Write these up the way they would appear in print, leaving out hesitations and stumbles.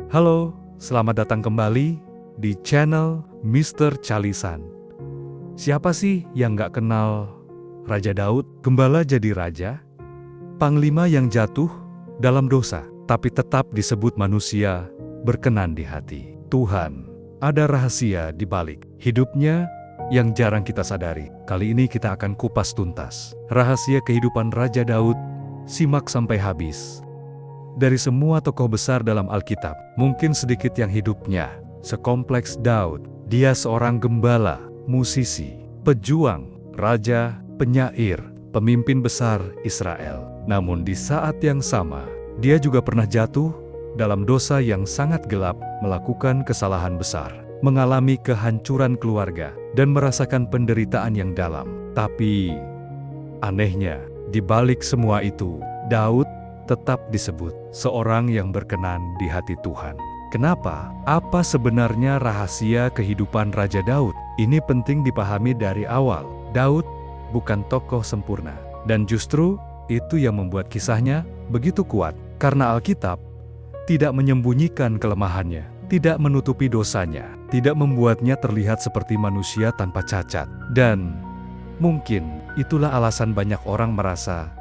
Halo, selamat datang kembali di channel Mr. Calisan. Siapa sih yang gak kenal Raja Daud? Gembala jadi raja, panglima yang jatuh dalam dosa, tapi tetap disebut manusia berkenan di hati Tuhan. Ada rahasia di balik hidupnya yang jarang kita sadari. Kali ini kita akan kupas tuntas rahasia kehidupan Raja Daud. Simak sampai habis. Dari semua tokoh besar dalam Alkitab, mungkin sedikit yang hidupnya sekompleks Daud. Dia seorang gembala, musisi, pejuang, raja, penyair, pemimpin besar Israel. Namun di saat yang sama, dia juga pernah jatuh dalam dosa yang sangat gelap, melakukan kesalahan besar, mengalami kehancuran keluarga, dan merasakan penderitaan yang dalam. Tapi anehnya, di balik semua itu, Daud tetap disebut seorang yang berkenan di hati Tuhan. Kenapa? Apa sebenarnya rahasia kehidupan Raja Daud? Ini penting dipahami dari awal. Daud bukan tokoh sempurna, dan justru itu yang membuat kisahnya begitu kuat. Karena Alkitab tidak menyembunyikan kelemahannya, tidak menutupi dosanya, tidak membuatnya terlihat seperti manusia tanpa cacat. Dan mungkin itulah alasan banyak orang merasa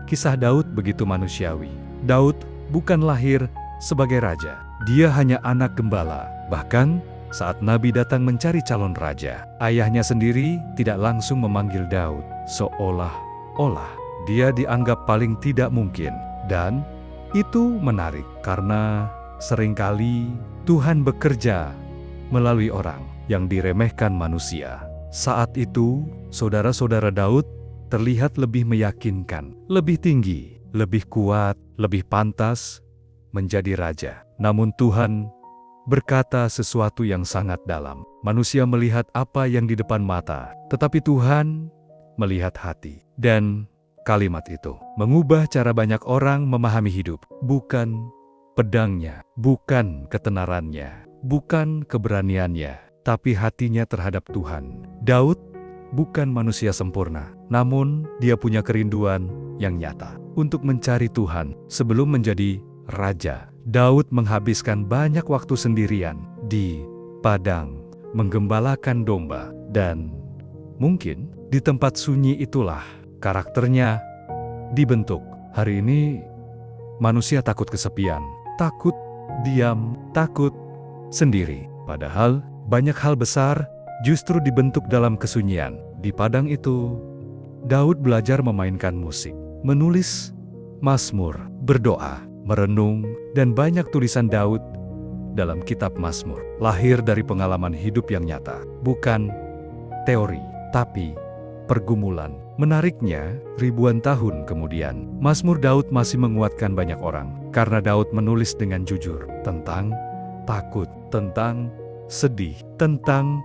kisah Daud begitu manusiawi. Daud bukan lahir sebagai raja. Dia hanya anak gembala. Bahkan saat Nabi datang mencari calon raja, ayahnya sendiri tidak langsung memanggil Daud. Seolah-olah dia dianggap paling tidak mungkin. Dan itu menarik karena seringkali Tuhan bekerja melalui orang yang diremehkan manusia. Saat itu, saudara-saudara Daud terlihat lebih meyakinkan, lebih tinggi, lebih kuat, lebih pantas menjadi raja. Namun Tuhan berkata sesuatu yang sangat dalam. Manusia melihat apa yang di depan mata, tetapi Tuhan melihat hati. Dan kalimat itu mengubah cara banyak orang memahami hidup. Bukan pedangnya, bukan ketenarannya, bukan keberaniannya, tapi hatinya terhadap Tuhan. Daud bukan manusia sempurna, namun dia punya kerinduan yang nyata untuk mencari Tuhan. Sebelum menjadi raja, Daud menghabiskan banyak waktu sendirian di padang, menggembalakan domba, dan mungkin di tempat sunyi itulah karakternya dibentuk. Hari ini manusia takut kesepian, takut diam, takut sendiri. Padahal banyak hal besar justru dibentuk dalam kesunyian. Di padang itu, Daud belajar memainkan musik, menulis mazmur, berdoa, merenung, dan banyak tulisan Daud dalam kitab Mazmur lahir dari pengalaman hidup yang nyata, bukan teori, tapi pergumulan. Menariknya, ribuan tahun kemudian, Mazmur Daud masih menguatkan banyak orang, karena Daud menulis dengan jujur tentang takut, tentang sedih, tentang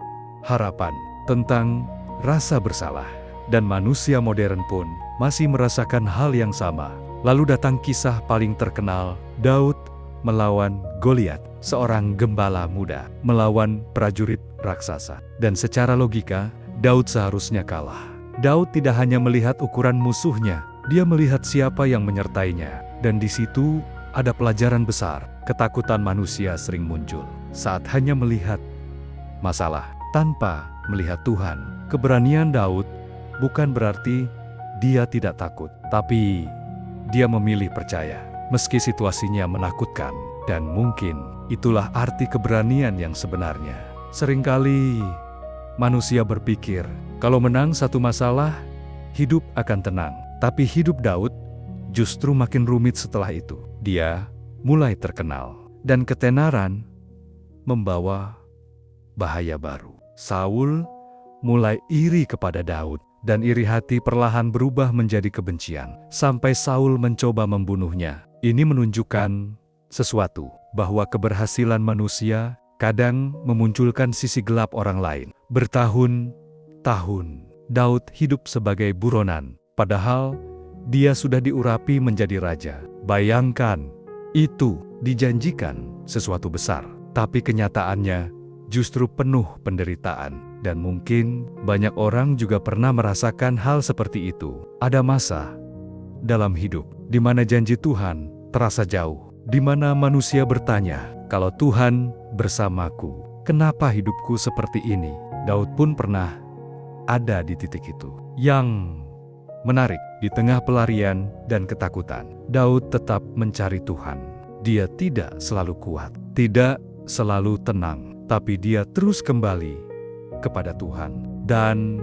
harapan, tentang rasa bersalah. Dan manusia modern pun masih merasakan hal yang sama. Lalu datang kisah paling terkenal, Daud melawan Goliat, seorang gembala muda, melawan prajurit raksasa. Dan secara logika, Daud seharusnya kalah. Daud tidak hanya melihat ukuran musuhnya, dia melihat siapa yang menyertainya. Dan di situ ada pelajaran besar. Ketakutan manusia sering muncul saat hanya melihat masalah tanpa melihat Tuhan. Keberanian Daud bukan berarti dia tidak takut, tapi dia memilih percaya meski situasinya menakutkan. Dan mungkin itulah arti keberanian yang sebenarnya. Seringkali manusia berpikir kalau menang satu masalah, hidup akan tenang. Tapi hidup Daud justru makin rumit setelah itu. Dia mulai terkenal, dan ketenaran membawa bahaya baru. Saul mulai iri kepada Daud, dan iri hati perlahan berubah menjadi kebencian, sampai Saul mencoba membunuhnya. Ini menunjukkan sesuatu, bahwa keberhasilan manusia kadang memunculkan sisi gelap orang lain. Bertahun-tahun, Daud hidup sebagai buronan, padahal dia sudah diurapi menjadi raja. Bayangkan, itu dijanjikan sesuatu besar, tapi kenyataannya justru penuh penderitaan. Dan mungkin banyak orang juga pernah merasakan hal seperti itu. Ada masa dalam hidup di mana janji Tuhan terasa jauh, di mana manusia bertanya, kalau Tuhan bersamaku, kenapa hidupku seperti ini? Daud pun pernah ada di titik itu. Yang menarik, di tengah pelarian dan ketakutan, Daud tetap mencari Tuhan. Dia tidak selalu kuat, tidak selalu tenang, tapi dia terus kembali kepada Tuhan. Dan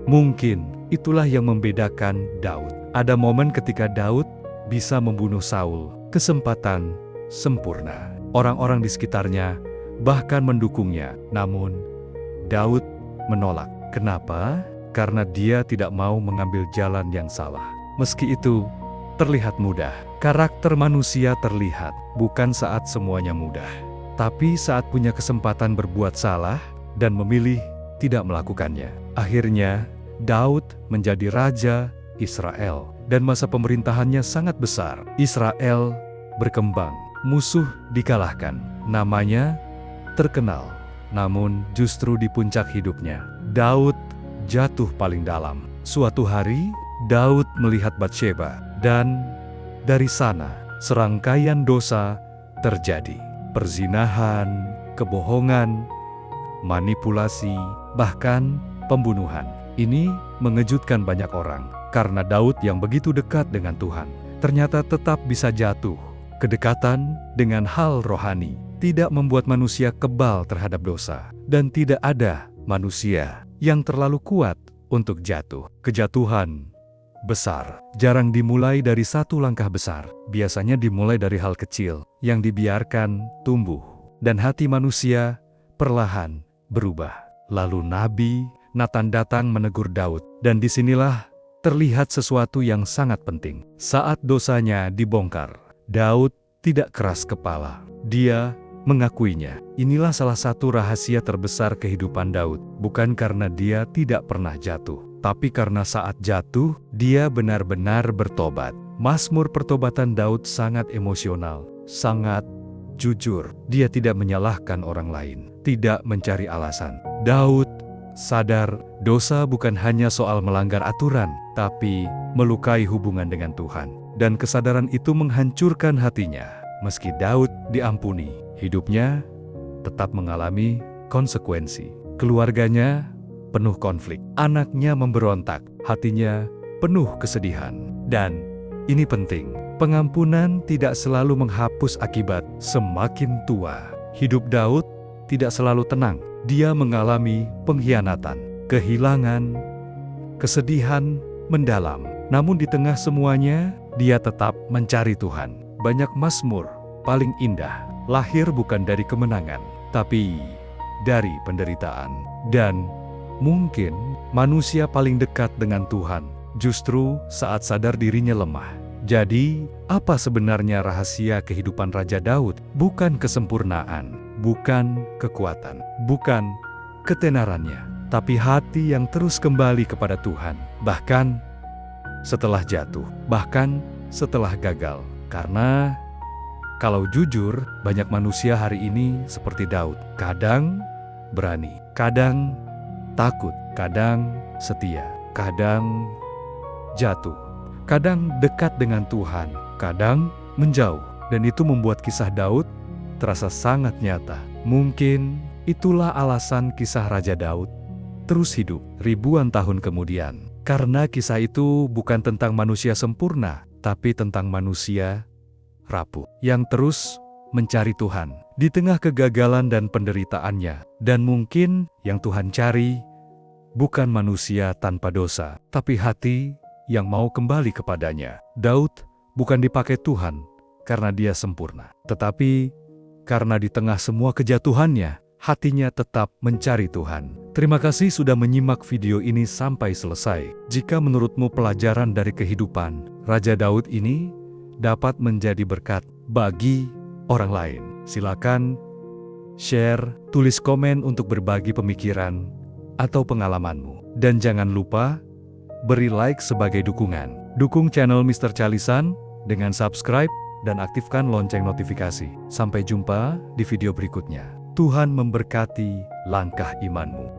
mungkin itulah yang membedakan Daud. Ada momen ketika Daud bisa membunuh Saul, kesempatan sempurna. Orang-orang di sekitarnya bahkan mendukungnya, namun Daud menolak. Kenapa? Karena dia tidak mau mengambil jalan yang salah. Meski itu terlihat mudah, karakter manusia terlihat bukan saat semuanya mudah, tapi saat punya kesempatan berbuat salah dan memilih tidak melakukannya. Akhirnya, Daud menjadi raja Israel, dan masa pemerintahannya sangat besar. Israel berkembang, musuh dikalahkan, namanya terkenal. Namun justru di puncak hidupnya, Daud jatuh paling dalam. Suatu hari, Daud melihat Batsheba, dan dari sana serangkaian dosa terjadi. Perzinahan, kebohongan, manipulasi, bahkan pembunuhan. Ini mengejutkan banyak orang, karena Daud yang begitu dekat dengan Tuhan, ternyata tetap bisa jatuh. Kedekatan dengan hal rohani tidak membuat manusia kebal terhadap dosa, dan tidak ada manusia yang terlalu kuat untuk jatuh. Kejatuhan besar jarang dimulai dari satu langkah besar, biasanya dimulai dari hal kecil yang dibiarkan tumbuh, dan hati manusia perlahan berubah. Lalu Nabi Natan datang menegur Daud, dan disinilah terlihat sesuatu yang sangat penting. Saat dosanya dibongkar, Daud tidak keras kepala. Dia mengakuinya. Inilah salah satu rahasia terbesar kehidupan Daud. Bukan karena dia tidak pernah jatuh, tapi karena saat jatuh, dia benar-benar bertobat. Mazmur pertobatan Daud sangat emosional, sangat jujur. Dia tidak menyalahkan orang lain, tidak mencari alasan. Daud sadar dosa bukan hanya soal melanggar aturan, tapi melukai hubungan dengan Tuhan. Dan kesadaran itu menghancurkan hatinya. Meski Daud diampuni, hidupnya tetap mengalami konsekuensi. Keluarganya penuh konflik, anaknya memberontak, hatinya penuh kesedihan. Dan ini penting, pengampunan tidak selalu menghapus akibat. Semakin tua, hidup Daud tidak selalu tenang. Dia mengalami pengkhianatan, kehilangan, kesedihan mendalam. Namun di tengah semuanya, dia tetap mencari Tuhan. Banyak mazmur paling indah lahir bukan dari kemenangan, tapi dari penderitaan. Dan mungkin manusia paling dekat dengan Tuhan justru saat sadar dirinya lemah. Jadi, apa sebenarnya rahasia kehidupan Raja Daud? Bukan kesempurnaan, bukan kekuatan, bukan ketenarannya, tapi hati yang terus kembali kepada Tuhan, bahkan setelah jatuh, bahkan setelah gagal. Karena kalau jujur, banyak manusia hari ini seperti Daud. Kadang berani, kadang takut, kadang setia, kadang jatuh, kadang dekat dengan Tuhan, kadang menjauh. Dan itu membuat kisah Daud terasa sangat nyata. Mungkin itulah alasan kisah Raja Daud terus hidup ribuan tahun kemudian. Karena kisah itu bukan tentang manusia sempurna, tapi tentang manusia rapuh yang terus mencari Tuhan di tengah kegagalan dan penderitaannya. Dan mungkin yang Tuhan cari bukan manusia tanpa dosa, tapi hati yang mau kembali kepadanya. Daud bukan dipakai Tuhan karena dia sempurna, tetapi karena di tengah semua kejatuhannya, hatinya tetap mencari Tuhan. Terima kasih sudah menyimak video ini sampai selesai. Jika menurutmu pelajaran dari kehidupan Raja Daud ini dapat menjadi berkat bagi orang lain, silakan share, tulis komen untuk berbagi pemikiran atau pengalamanmu. Dan jangan lupa beri like sebagai dukungan. Dukung channel Mr. Chalisan dengan subscribe dan aktifkan lonceng notifikasi. Sampai jumpa di video berikutnya. Tuhan memberkati langkah imanmu.